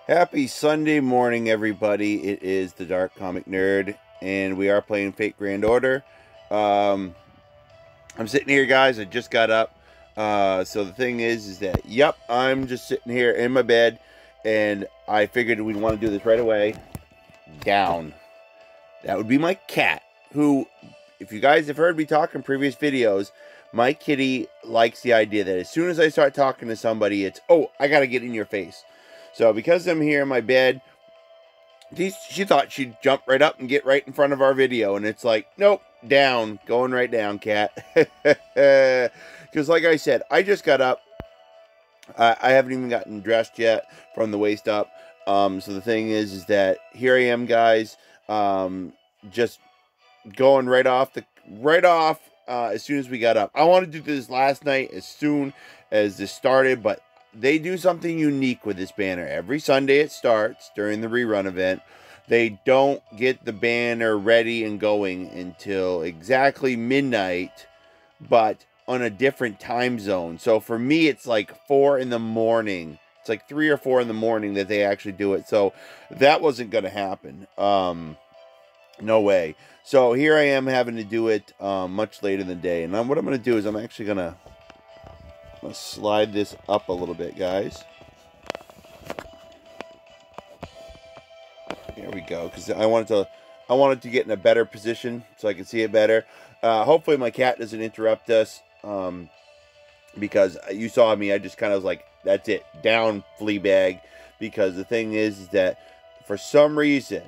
Happy Sunday morning, everybody. It is the Dark Comic Nerd, and we are playing Fate Grand Order. Um, I'm sitting here, guys. I just got up. So the thing is that, yep, I'm just sitting here in my bed, and I figured we'd want to do this right away. Down. That would be my cat, who, if you guys have heard me talk in previous videos, my kitty likes the idea that as soon as I start talking to somebody, it's, oh, I got to get in your face. So because I'm here in my bed, she thought she'd jump right up and get right in front of our video. And it's like, nope, down. Going right down, cat. Because like I said, I just got up. I haven't even gotten dressed yet from the waist up. So the thing is that here I am, guys. Just going right off. As soon as we got up. I wanted to do this last night as soon as this started, but they do something unique with this banner. Every Sunday it starts during the rerun event. They don't get the banner ready and going until exactly midnight, but on a different time zone. So for me, it's like 4 in the morning. It's like 3 or 4 in the morning that they actually do it. So that wasn't going to happen. No way. So here I am having to do it much later in the day. And what I'm going to do is I'm actually going to slide this up a little bit, guys. There we go, because I wanted to get in a better position so I can see it better. Hopefully my cat doesn't interrupt us, because you saw me. I just kind of was like, that's it, down, flea bag. Because the thing is that for some reason,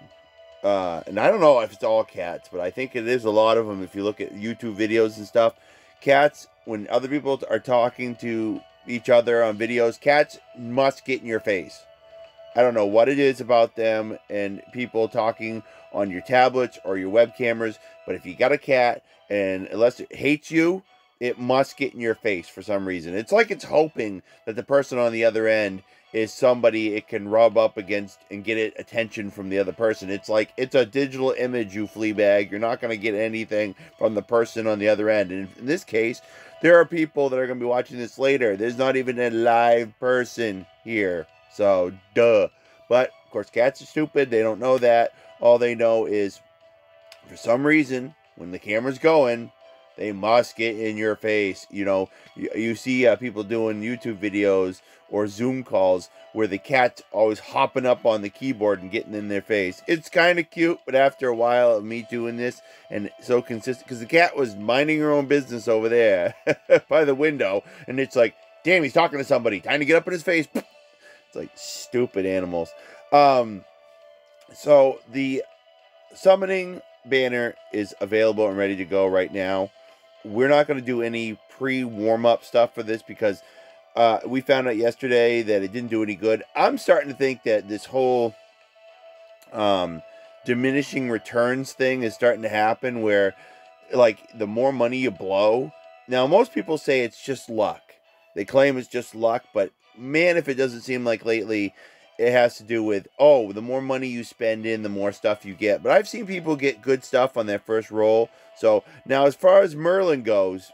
and I don't know if it's all cats, but I think it is a lot of them. If you look at YouTube videos and stuff, cats, when other people are talking to each other on videos, cats must get in your face. I don't know what it is about them and people talking on your tablets or your web cameras, but if you got a cat, and unless it hates you, it must get in your face for some reason. It's like it's hoping that the person on the other end is somebody it can rub up against and get it attention from the other person. It's like it's a digital image, you flea bag. You're not going to get anything from the person on the other end. And in this case, there are people that are going to be watching this later. There's not even a live person here. So, duh. But, of course, cats are stupid. They don't know that. All they know is, for some reason, when the camera's going, they must get in your face. You know, you see people doing YouTube videos or Zoom calls where the cat's always hopping up on the keyboard and getting in their face. It's kind of cute, but after a while of me doing this and so consistent, because the cat was minding her own business over there by the window, and it's like, damn, he's talking to somebody. Time to get up in his face. It's like stupid animals. So the summoning banner is available and ready to go right now. We're not going to do any pre-warm-up stuff for this because we found out yesterday that it didn't do any good. I'm starting to think that this whole diminishing returns thing is starting to happen where, like, the more money you blow. Now, most people say it's just luck. They claim it's just luck, but man, if it doesn't seem like lately it has to do with, oh, the more money you spend in, the more stuff you get. But I've seen people get good stuff on their first roll. So now as far as Merlin goes,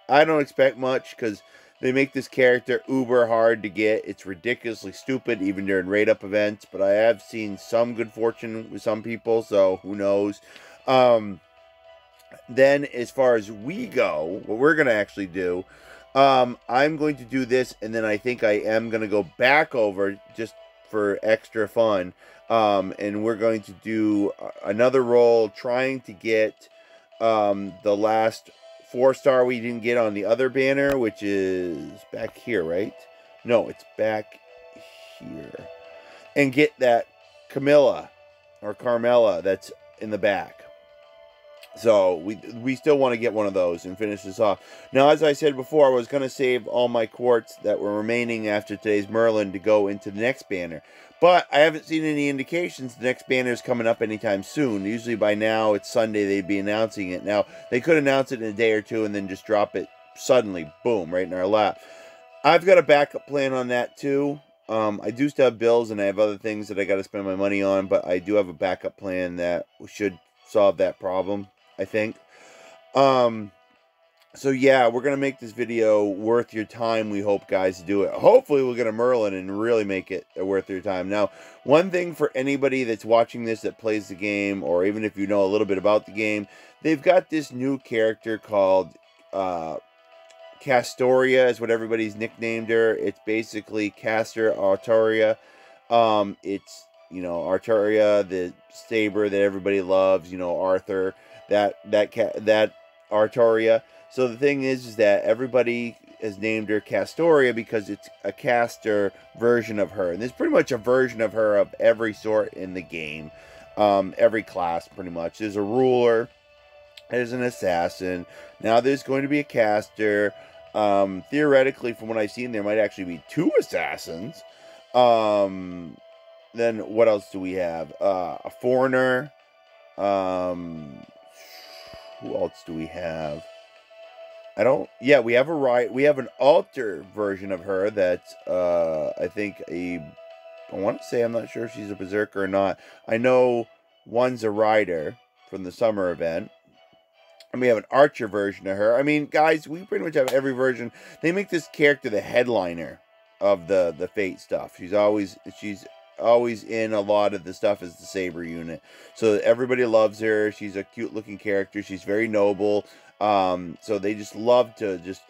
I don't expect much because they make this character uber hard to get. It's ridiculously stupid even during raid-up events. But I have seen some good fortune with some people, so who knows. Then as far as we go, what we're going to actually do, I'm going to do this, and then I think I am going to go back over just for extra fun. And we're going to do another roll trying to get the last 4-star we didn't get on the other banner, which is back here, right? No, it's back here. And get that Camilla or Carmella that's in the back. So we still want to get one of those and finish this off. Now, as I said before, I was going to save all my quartz that were remaining after today's Merlin to go into the next banner. But I haven't seen any indications the next banner is coming up anytime soon. Usually by now, it's Sunday, they'd be announcing it. Now, they could announce it in a day or two and then just drop it suddenly, boom, right in our lap. I've got a backup plan on that too. I do still have bills and I have other things that I got to spend my money on, but I do have a backup plan that should solve that problem, I think. So yeah, we're gonna make this video worth your time. We hope, guys, to do it. Hopefully, we'll get a Merlin and really make it worth your time. Now, one thing for anybody that's watching this that plays the game, or even if you know a little bit about the game, they've got this new character called Castoria, is what everybody's nicknamed her. It's basically Castor Artoria. It's, you know, Artoria, the saber that everybody loves. You know, Arthur, that Artoria. So the thing is that everybody has named her Castoria because it's a caster version of her, and there's pretty much a version of her of every sort in the game. Every class, pretty much. There's a ruler. There's an assassin. Now there's going to be a caster. Theoretically, from what I've seen, there might actually be 2 assassins. Then what else do we have? A foreigner. Who else do we have? Yeah, we have we have an altar version of her that's, I think I want to say, I'm not sure if she's a berserker or not. I know one's a rider from the summer event. And we have an archer version of her. I mean, guys, we pretty much have every version. They make this character the headliner of the Fate stuff. She's always in a lot of the stuff as the Saber unit. So everybody loves her. She's a cute looking character. She's very noble. So they just love to just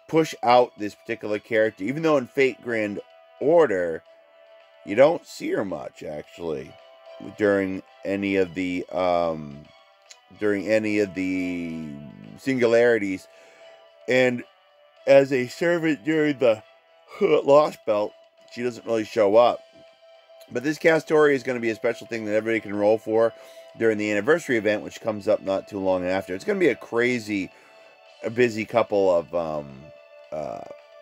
push out this particular character. Even though in Fate Grand Order, you don't see her much, actually, during any of the singularities. And as a servant during the Lost Belt, she doesn't really show up. But this Castoria is going to be a special thing that everybody can roll for during the anniversary event, which comes up not too long after. It's going to be a busy couple of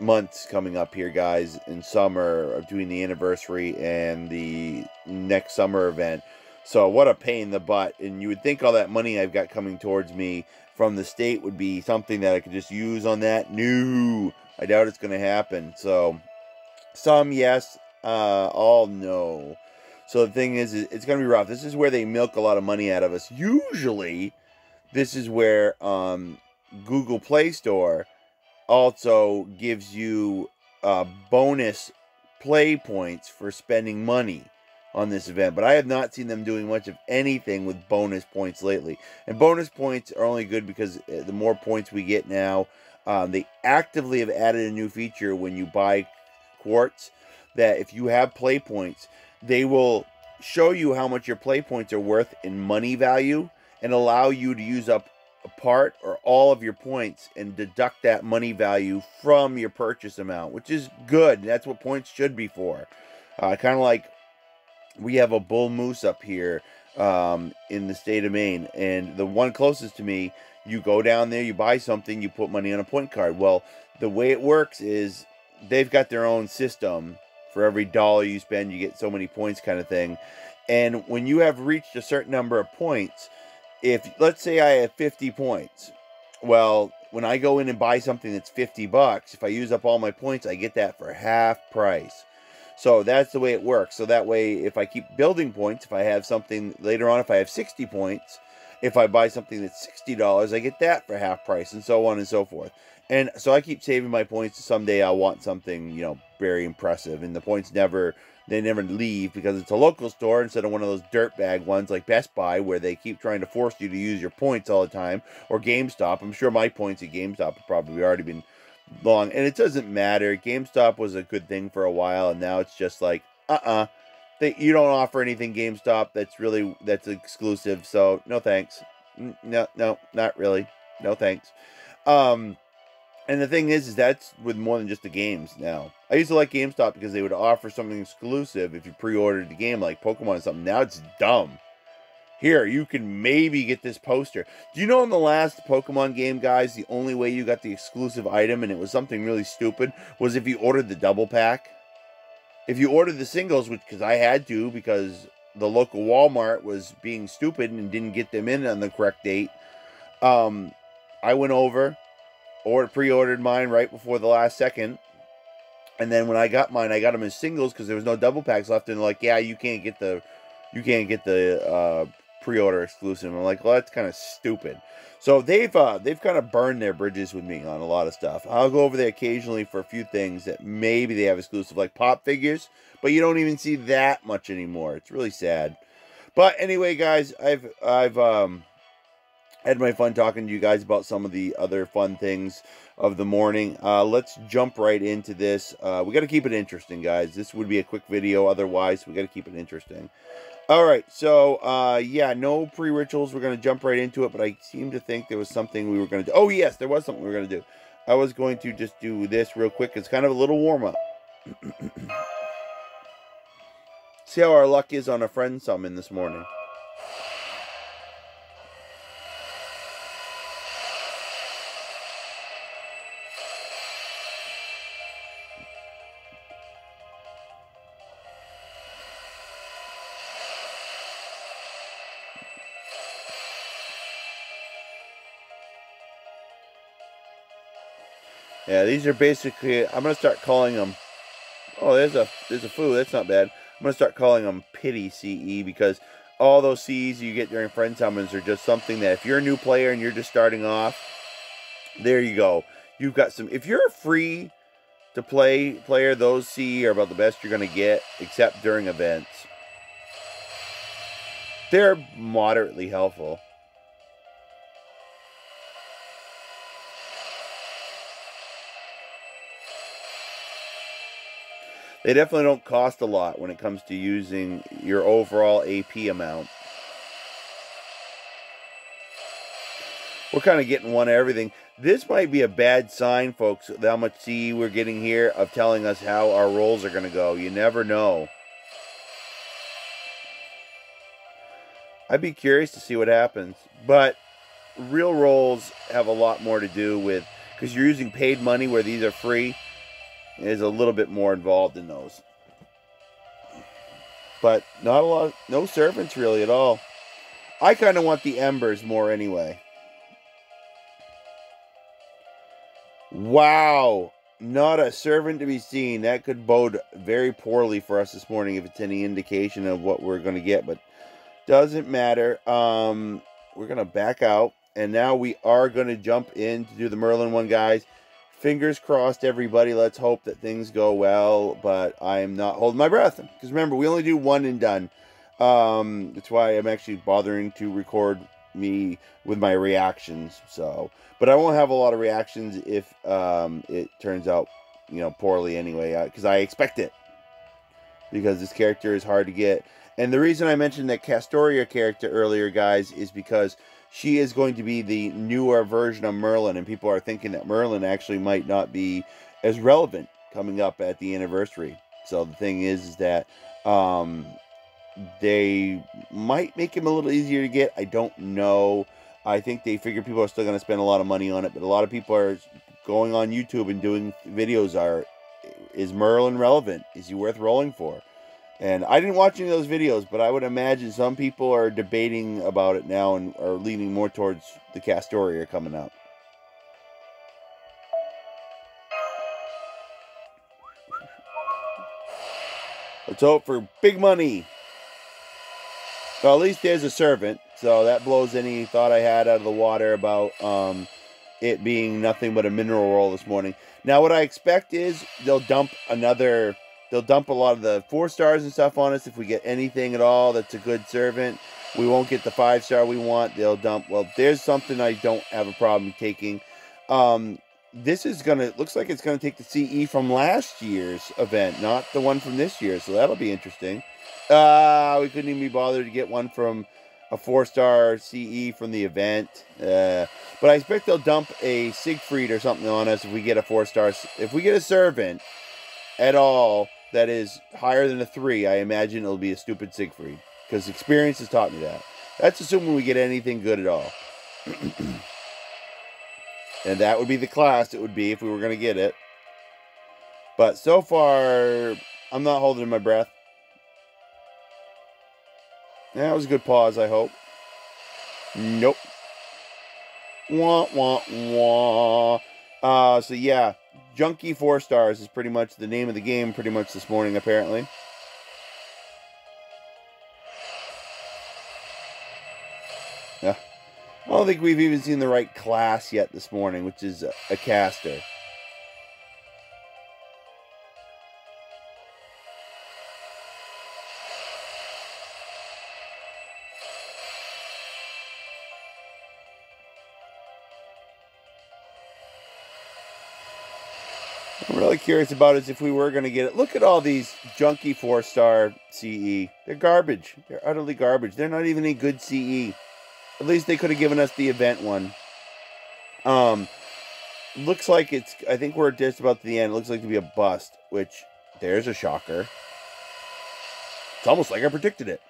months coming up here, guys, in summer, between the anniversary and the next summer event. So what a pain in the butt. And you would think all that money I've got coming towards me from the state would be something that I could just use on that. No, I doubt it's going to happen. So some yes, all no. So the thing is, it's going to be rough. This is where they milk a lot of money out of us. Usually, this is where Google Play Store also gives you bonus play points for spending money on this event. But I have not seen them doing much of anything with bonus points lately. And bonus points are only good because the more points we get now, they actively have added a new feature when you buy quartz, that if you have play points, they will show you how much your play points are worth in money value and allow you to use up a part or all of your points and deduct that money value from your purchase amount, which is good. That's what points should be for. Kind of like we have a bull moose up here in the state of Maine, and the one closest to me, you go down there, you buy something, you put money on a point card. Well, the way it works is they've got their own system. For every dollar you spend, you get so many points, kind of thing. And when you have reached a certain number of points, if, let's say I have 50 points, well, when I go in and buy something that's $50, if I use up all my points, I get that for half price. So that's the way it works. So that way, if I keep building points, if I have something later on, if I have 60 points, if I buy something that's $60, I get that for half price, and so on and so forth. And so I keep saving my points. Someday I'll want something, you know, very impressive. And the points never leave because it's a local store instead of one of those dirtbag ones like Best Buy where they keep trying to force you to use your points all the time. Or GameStop. I'm sure my points at GameStop have probably already been long. And it doesn't matter. GameStop was a good thing for a while, and now it's just like, you don't offer anything, GameStop, that's exclusive. So no thanks. No, not really. No thanks. And the thing is that's with more than just the games now. I used to like GameStop because they would offer something exclusive if you pre-ordered the game, like Pokemon or something. Now it's dumb. Here, you can maybe get this poster. Do you know in the last Pokemon game, guys, the only way you got the exclusive item, and it was something really stupid, was if you ordered the double pack? If you ordered the singles, which, because I had to, because the local Walmart was being stupid and didn't get them in on the correct date, I went over, pre-ordered mine right before the last second, and then when I got mine, I got them as singles because there was no double packs left, and they're like, yeah, you can't get the pre-order exclusive. I'm like, well, that's kind of stupid. So they've kind of burned their bridges with me on a lot of stuff. I'll go over there occasionally for a few things that maybe they have exclusive, like pop figures, but you don't even see that much anymore. It's really sad. But anyway, guys, I've had my fun talking to you guys about some of the other fun things of the morning. Let's jump right into this. We got to keep it interesting, guys. This would be a quick video otherwise. We got to keep it interesting. All right, so yeah, no pre-rituals. We're going to jump right into it, but I seem to think there was something we were going to do. Oh, yes, there was something we were going to do. I was going to just do this real quick. It's kind of a little warm-up. See how our luck is on a friend summon this morning. Yeah, these are basically, I'm going to start calling them, oh, there's a foo, that's not bad. I'm going to start calling them pity CE, because all those CEs you get during friend summons are just something that if you're a new player and you're just starting off, there you go. You've got some, if you're a free to play player, those CE are about the best you're going to get, except during events. They're moderately helpful. They definitely don't cost a lot when it comes to using your overall AP amount. We're kind of getting one of everything. This might be a bad sign, folks, how much CE we're getting here of telling us how our rolls are going to go. You never know. I'd be curious to see what happens. But real rolls have a lot more to do with, because you're using paid money where these are free. Is a little bit more involved in those. But not a lot, no servants really at all. I kind of want the embers more anyway. Wow, not a servant to be seen. That could bode very poorly for us this morning if it's any indication of what we're going to get, but doesn't matter. We're going to back out, and now we are going to jump in to do the Merlin one, guys. Fingers crossed, everybody. Let's hope that things go well, but I am not holding my breath. Because remember, we only do one and done. That's why I'm actually bothering to record me with my reactions. So, but I won't have a lot of reactions if it turns out, you know, poorly anyway. Because I expect it. Because this character is hard to get. And the reason I mentioned that Castoria character earlier, guys, is because she is going to be the newer version of Merlin, and people are thinking that Merlin actually might not be as relevant coming up at the anniversary. So the thing is that they might make him a little easier to get. I don't know. I think they figure people are still going to spend a lot of money on it, but a lot of people are going on YouTube and doing videos. Is Merlin relevant? Is he worth rolling for? And I didn't watch any of those videos, but I would imagine some people are debating about it now and are leaning more towards the Castoria coming up. Let's hope for big money. Well, at least there's a servant, so that blows any thought I had out of the water about it being nothing but a mineral roll this morning. Now, what I expect is they'll dump a lot of the 4 stars and stuff on us if we get anything at all that's a good servant. We won't get the 5-star we want. They'll dump. Well, there's something I don't have a problem taking. This is going to, looks like it's going to take the CE from last year's event, not the one from this year. So that'll be interesting. We couldn't even be bothered to get one from a 4-star CE from the event. But I expect they'll dump a Siegfried or something on us if we get a 4-star. If we get a servant at all that is higher than a 3, I imagine it'll be a stupid Siegfried, because experience has taught me that. That's assuming we get anything good at all. And that would be the class it would be if we were going to get it. But so far, I'm not holding my breath. That was a good pause, I hope. Nope. Wah, wah, wah. So yeah, Junkie 4 stars is pretty much the name of the game pretty much this morning, apparently. don't think we've even seen the right class yet this morning, which is a caster. I'm really curious about is if we were going to get it. Look at all these junky 4-star CE. They're garbage. They're utterly garbage. They're not even any good CE. At least they could have given us the event one. Looks like it's, I think we're just about to the end. It looks like to be a bust, which, there's a shocker. It's almost like I predicted it.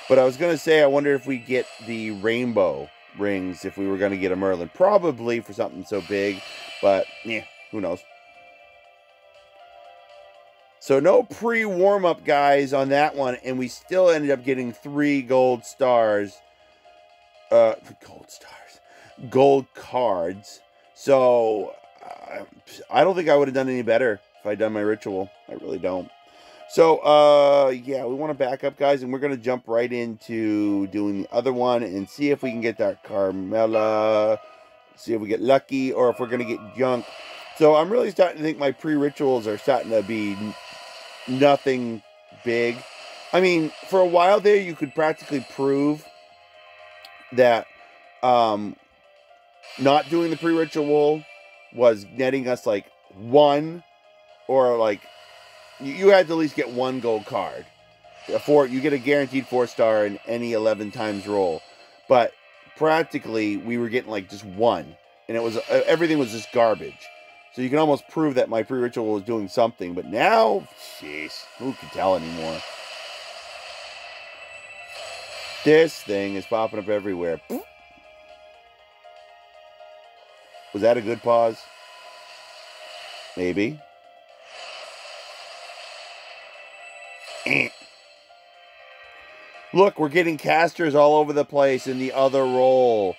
But I was going to say, I wonder if we get the rainbow rings if we were going to get a Merlin. Probably for something so big, but yeah, who knows. So no pre-warm-up, guys, on that one, and we still ended up getting 3 gold stars. Gold cards. So I don't think I would have done any better if I'd done my ritual. I really don't. So yeah, we want to back up, guys, and we're going to jump right into doing the other one and see if we can get that Carmella, see if we get lucky or if we're going to get junk. So I'm really starting to think my pre-rituals are starting to be nothing big. I mean, for a while there, you could practically prove that not doing the pre-ritual was netting us like 1 or like you had to at least get 1 gold card. You get a guaranteed 4-star in any 11 times roll, but practically we were getting like just 1, and it was everything was just garbage. So you can almost prove that my pre-ritual was doing something, but now, jeez, who can tell anymore? This thing is popping up everywhere. Was that a good pause? Maybe. Look, we're getting casters all over the place in the other roll.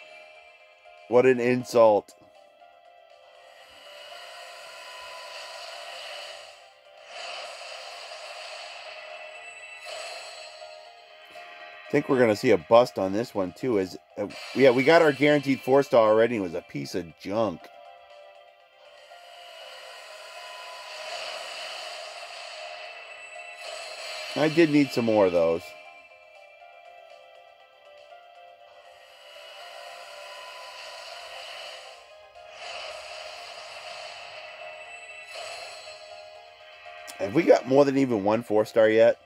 What an insult. I think we're going to see a bust on this one, too. Yeah, we got our guaranteed 4-star already. It was a piece of junk. I did need some more of those. Have we got more than even 1 4-star yet?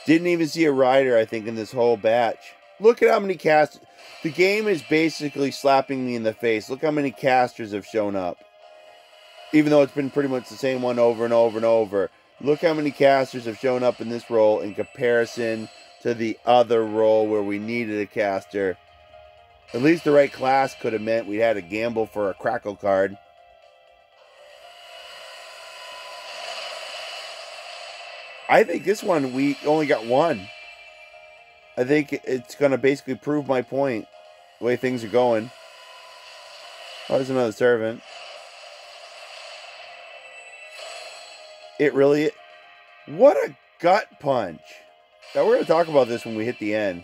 Didn't even see a rider, I think, in this whole batch. Look at how many casters. The game is basically slapping me in the face. Look how many casters have shown up. Even though it's been pretty much the same one over and over and over. Look how many casters have shown up in this roll in comparison to the other roll where we needed a caster. At least the right class could have meant we had to gamble for a crackle card. I think this one, we only got 1. I think it's going to basically prove my point, the way things are going. Oh, there's another servant. It really... What a gut punch. Now, we're going to talk about this when we hit the end.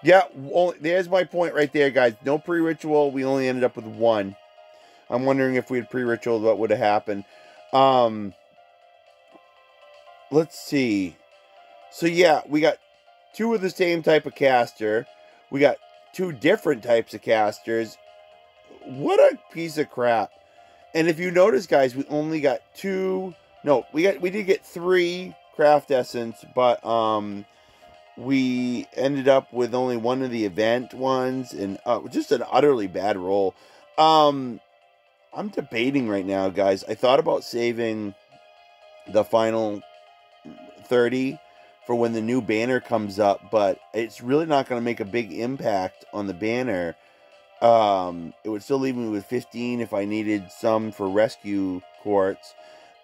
Yeah, there's my point right there, guys. No pre-ritual. We only ended up with 1. I'm wondering if we had pre-ritual, what would have happened. Let's see. So yeah, we got 2 of the same type of caster. We got 2 different types of casters. What a piece of crap. And if you notice, guys, we only got 2. No, we did get 3 craft essence, but we ended up with only 1 of the event ones, and just an utterly bad roll. I'm debating right now, guys. I thought about saving the final 30 for when the new banner comes up, but it's really not going to make a big impact on the banner. It would still leave me with 15 if I needed some for rescue quartz.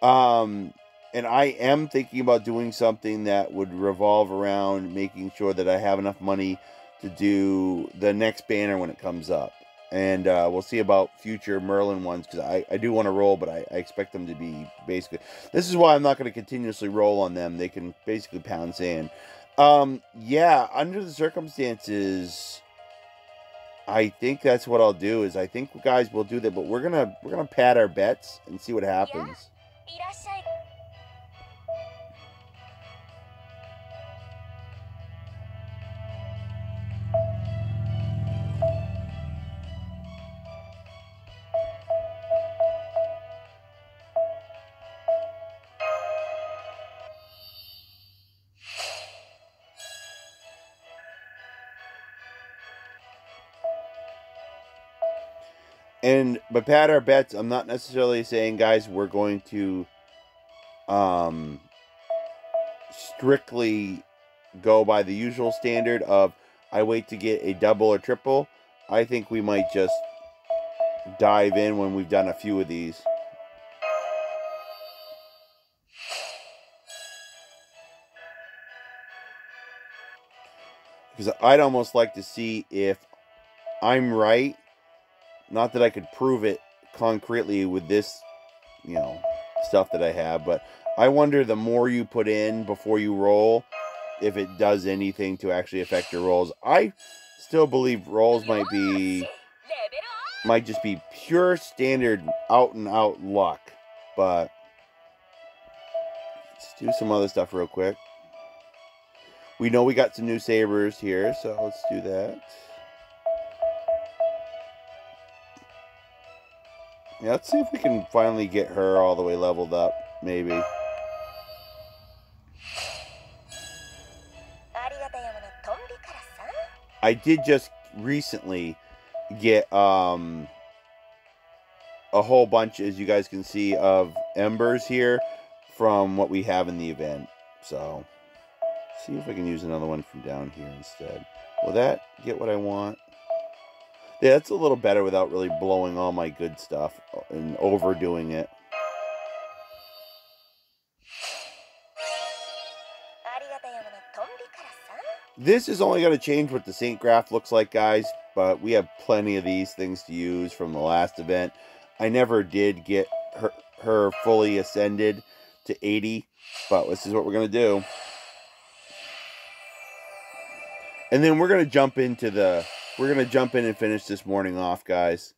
And I am thinking about doing something that would revolve around making sure that I have enough money to do the next banner when it comes up. And we'll see about future Merlin ones, because I do want to roll, but I expect them to be basically... This is why I'm not going to continuously roll on them. They can basically pound sand. Yeah, under the circumstances, I think that's what I'll do. Is I think, guys, we'll do that, but we're gonna pad our bets and see what happens. But pad our bets, I'm not necessarily saying, guys, we're going to strictly go by the usual standard of I wait to get a double or triple. I think we might just dive in when we've done a few of these. Because I'd almost like to see if I'm right. Not that I could prove it concretely with this, stuff that I have, but I wonder, the more you put in before you roll, if it does anything to actually affect your rolls. I still believe rolls might just be pure standard out and out luck, but let's do some other stuff real quick. We know we got some new sabers here, so let's do that. Yeah, let's see if we can finally get her all the way leveled up, maybe. I did just recently get a whole bunch, as you guys can see, of embers here from what we have in the event. So, see if I can use another one from down here instead. Will that get what I want? Yeah, that's a little better without really blowing all my good stuff and overdoing it. This is only going to change what the Saint Graph looks like, guys, but we have plenty of these things to use from the last event. I never did get her fully ascended to 80, but this is what we're going to do. And then we're going to jump into the... We're going to jump in and finish this morning off, guys.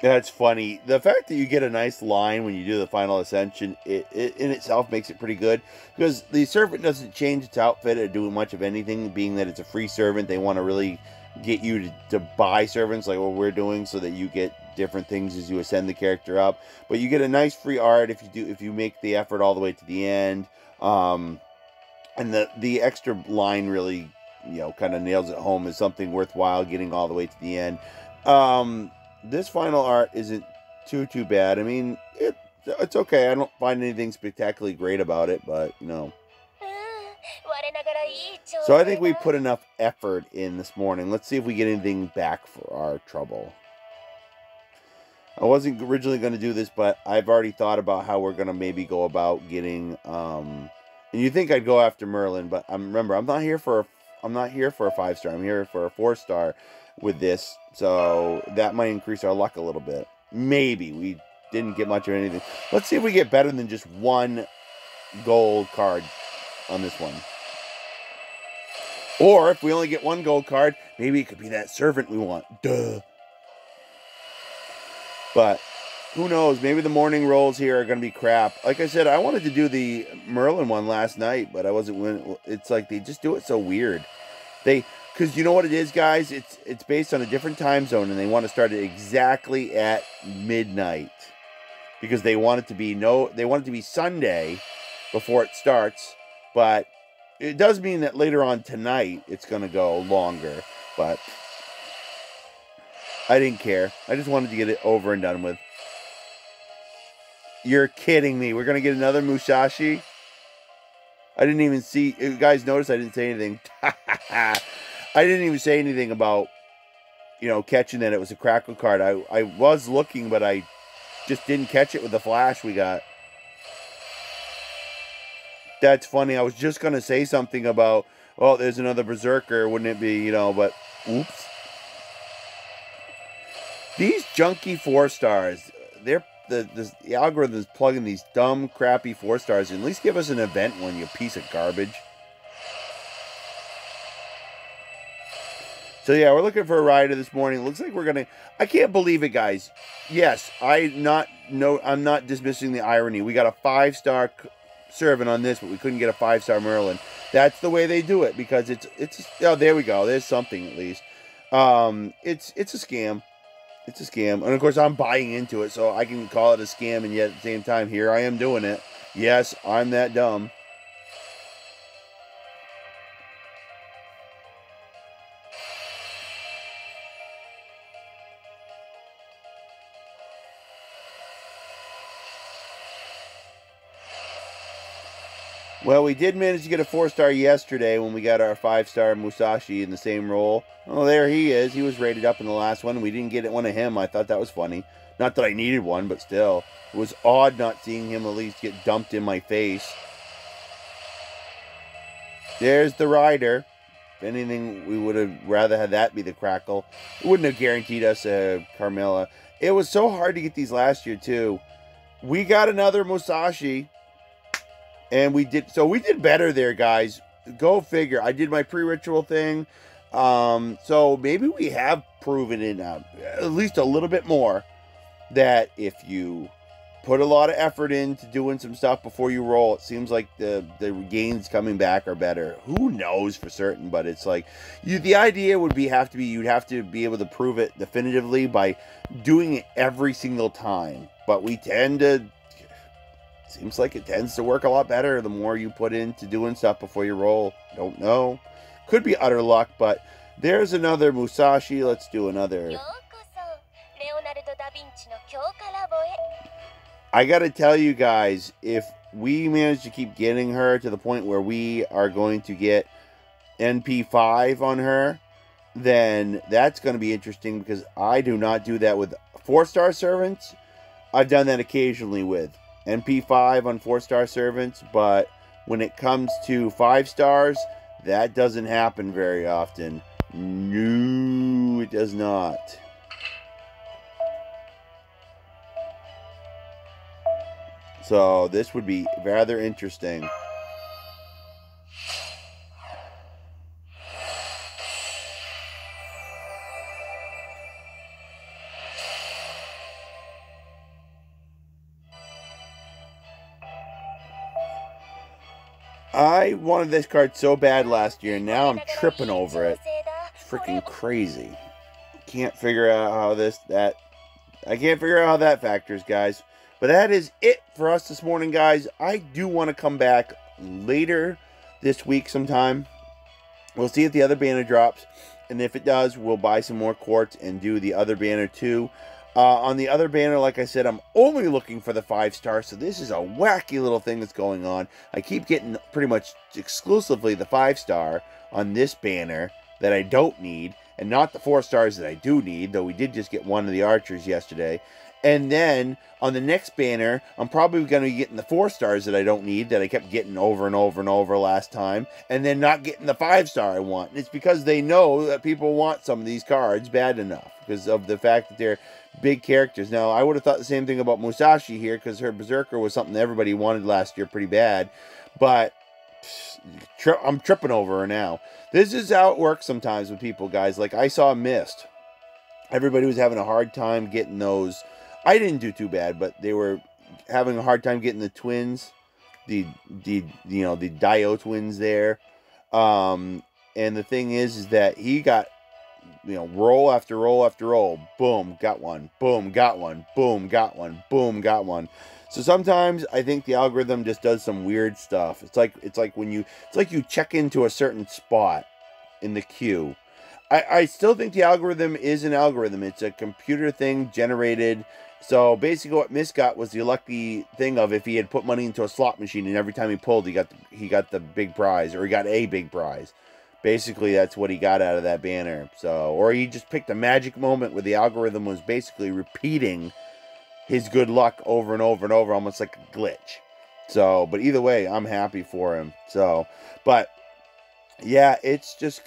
That's funny. The fact that you get a nice line when you do the final ascension, it in itself makes it pretty good. Because the servant doesn't change its outfit or do much of anything, being that it's a free servant. They want to really get you to buy servants like what we're doing, so that you get different things as you ascend the character up. But you get a nice free art if you make the effort all the way to the end. And the extra line really, kind of nails it home as something worthwhile getting all the way to the end. This final art isn't too bad. I mean, it's okay. I don't find anything spectacularly great about it, but, So I think we put enough effort in this morning. Let's see if we get anything back for our trouble. I wasn't originally going to do this, but I've already thought about how we're going to maybe go about getting... and you think I'd go after Merlin, but remember, I'm not here for a 5-star. I'm here for a 4-star with this, so that might increase our luck a little bit. Maybe. We didn't get much of anything. Let's see if we get better than just one gold card on this one. Or if we only get one gold card, maybe it could be that servant we want. Duh. But who knows? Maybe the morning rolls here are going to be crap. Like I said, I wanted to do the Merlin one last night, but I wasn't. It's like they just do it so weird. Because you know what it is, guys? It's based on a different time zone, and they want to start it exactly at midnight because they want it to be Sunday before it starts. But it does mean that later on tonight it's going to go longer. But I didn't care. I just wanted to get it over and done with. You're kidding me. We're going to get another Musashi? I didn't even see... You guys notice I didn't say anything. I didn't even say anything about, catching that it was a Crackle card. I was looking, but I just didn't catch it with the flash we got. That's funny. I was just going to say something about, oh, there's another Berserker, wouldn't it be, but oops. These junky 4-stars, the algorithm is plugging these dumb, crappy 4-stars. At least give us an event one, you piece of garbage. So yeah, we're looking for a rider this morning. Looks like we're gonna. I can't believe it, guys. Yes, I'm not dismissing the irony. We got a 5-star servant on this, but we couldn't get a 5-star Merlin. That's the way they do it because it's. Oh, there we go. There's something at least. It's a scam. It's a scam, and of course I'm buying into it, so I can call it a scam, and yet at the same time, here I am doing it. Yes, I'm that dumb. Well, we did manage to get a 4-star yesterday when we got our 5-star Musashi in the same role. Oh, there he is. He was rated up in the last one. We didn't get one of him. I thought that was funny. Not that I needed one, but still. It was odd not seeing him at least get dumped in my face. There's the rider. If anything, we would have rather had that be the Crackle. It wouldn't have guaranteed us a Carmella. It was so hard to get these last year, too. We got another Musashi. And we did better there, guys. Go figure. I did my pre-ritual thing. So maybe we have proven it now, at least a little bit more, that if you put a lot of effort into doing some stuff before you roll, it seems like the gains coming back are better. Who knows for certain, but it's like the idea would be you'd have to be able to prove it definitively by doing it every single time. But we tend to. Seems like it tends to work a lot better the more you put into doing stuff before you roll. Don't know. Could be utter luck, but there's another Musashi. Let's do another. I gotta tell you guys, if we manage to keep getting her to the point where we are going to get NP5 on her, then that's going to be interesting because I do not do that with 4-star servants. I've done that occasionally with NP5 on 4-star servants, but when it comes to 5 stars, that doesn't happen very often. No, it does not. So this would be rather interesting. I wanted this card so bad last year, and now I'm tripping over it. It's freaking crazy. Can't figure out how I can't figure out how that factors, guys. But that is it for us this morning, guys. I do want to come back later this week sometime. We'll see if the other banner drops. And if it does, we'll buy some more quartz and do the other banner too. On the other banner, like I said, I'm only looking for the 5-star, so this is a wacky little thing that's going on. I keep getting pretty much exclusively the 5-star on this banner that I don't need, and not the 4 stars that I do need, though we did just get one of the archers yesterday. And then, on the next banner, I'm probably going to be getting the 4 stars that I don't need, that I kept getting over and over and over last time, and then not getting the 5-star I want. And it's because they know that people want some of these cards bad enough, because of the fact that they're big characters. Now, I would have thought the same thing about Musashi here, because her Berserker was something everybody wanted last year pretty bad. But I'm tripping over her now. This is how it works sometimes with people, guys. Like, I saw Mist. Everybody was having a hard time getting those. I didn't do too bad, but they were having a hard time getting the twins. The Dio twins there. And the thing is that he got, you know, roll after roll after roll. Boom, got one. Boom, got one. Boom, got one. Boom, got one. So sometimes I think the algorithm just does some weird stuff. It's like when you check into a certain spot in the queue. I still think the algorithm is an algorithm. It's a computer thing generated. So basically what Miss got was the lucky thing of if he had put money into a slot machine and every time he pulled he got the big prize, or he got a big prize. Basically that's what he got out of that banner. So, or he just picked a magic moment where the algorithm was basically repeating his good luck over and over and over, almost like a glitch. So, but either way, I'm happy for him. So, but yeah, it's just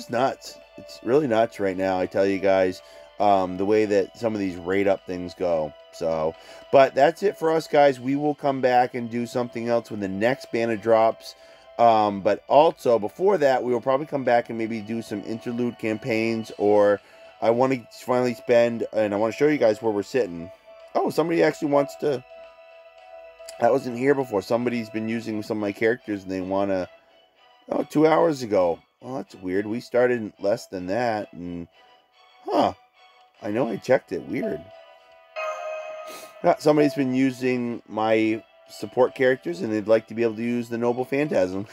nuts. It's really nuts right now, I tell you guys, the way that some of these rate up things go. So, but that's it for us, guys. We will come back and do something else when the next banner drops. But also, before that, we will probably come back and maybe do some interlude campaigns, or I want to finally spend, and I want to show you guys where we're sitting. Oh, somebody actually wants to, that wasn't here before. Somebody's been using some of my characters, and they want to, oh, 2 hours ago. Well, that's weird. We started less than that, and, huh, I know I checked it. Weird. Somebody's been using my support characters, and they'd like to be able to use the Noble Phantasm.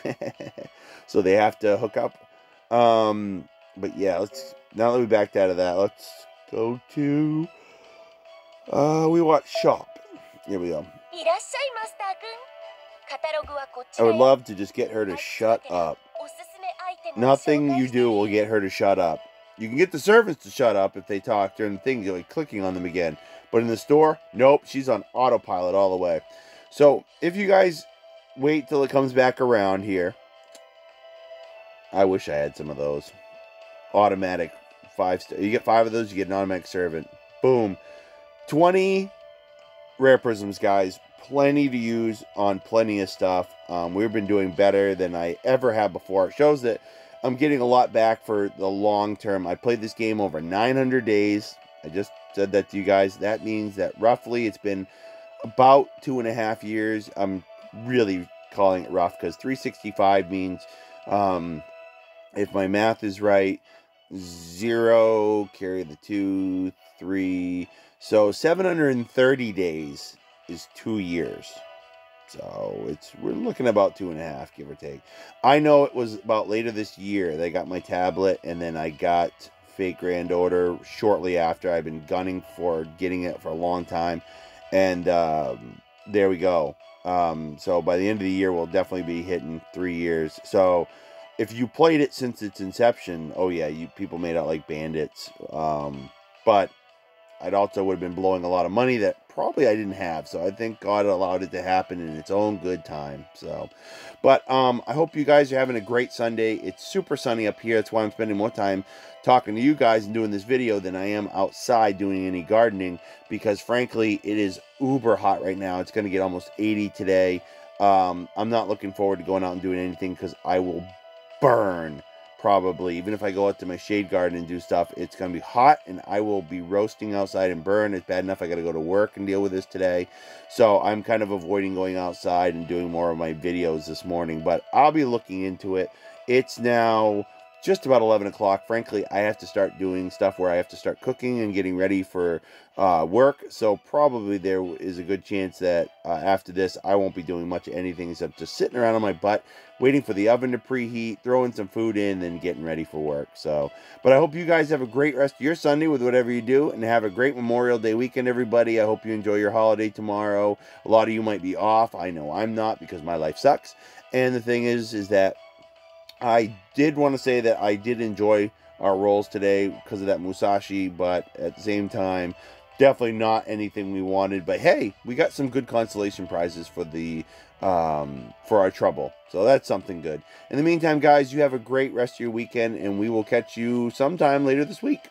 So they have to hook up. But yeah, now that we backed out of that, let's go to, we watch shop. Here we go. I would love to just get her to shut up. Nothing you do will get her to shut up. You can get the servants to shut up if they talk during the thing, you're like clicking on them again. But in the store, nope, she's on autopilot all the way. So if you guys wait till it comes back around here, I wish I had some of those. Automatic 5-star. You get 5 of those, you get an automatic servant. Boom. 20 rare prisms, guys. Plenty to use on plenty of stuff. We've been doing better than I ever have before. It shows that I'm getting a lot back for the long term. I played this game over 900 days. I just said that to you guys. That means that roughly it's been about 2.5 years. I'm really calling it rough because 365 means, if my math is right, 0, carry the 2, 3. So 730 days is 2 years. So we're looking about 2.5, give or take. I know it was about later this year that I got my tablet, and then I got Fate Grand Order shortly after. I've been gunning for getting it for a long time, and there we go. So by the end of the year, we'll definitely be hitting 3 years. So if you played it since its inception, oh yeah, people made out like bandits. But I'd also would have been blowing a lot of money that probably I didn't have. So I think God allowed it to happen in its own good time. So, but I hope you guys are having a great Sunday. It's super sunny up here. That's why I'm spending more time talking to you guys and doing this video than I am outside doing any gardening, because frankly, it is uber hot right now. It's going to get almost 80 today. I'm not looking forward to going out and doing anything because I will burn. Probably, even if I go out to my shade garden and do stuff, it's going to be hot and I will be roasting outside and burn. It's bad enough I got to go to work and deal with this today. So I'm kind of avoiding going outside and doing more of my videos this morning, but I'll be looking into it. It's now just about 11 o'clock. Frankly, I have to start doing stuff where I have to start cooking and getting ready for work. So probably there is a good chance that after this, I won't be doing much of anything except just sitting around on my butt, waiting for the oven to preheat, throwing some food in, and getting ready for work. So, but I hope you guys have a great rest of your Sunday with whatever you do, and have a great Memorial Day weekend, everybody. I hope you enjoy your holiday tomorrow. A lot of you might be off. I know I'm not, because my life sucks. And the thing is that I did want to say that I did enjoy our rolls today because of that Musashi, but at the same time, definitely not anything we wanted. But hey, we got some good consolation prizes for the for our trouble, so that's something good. In the meantime, guys, you have a great rest of your weekend, and we will catch you sometime later this week.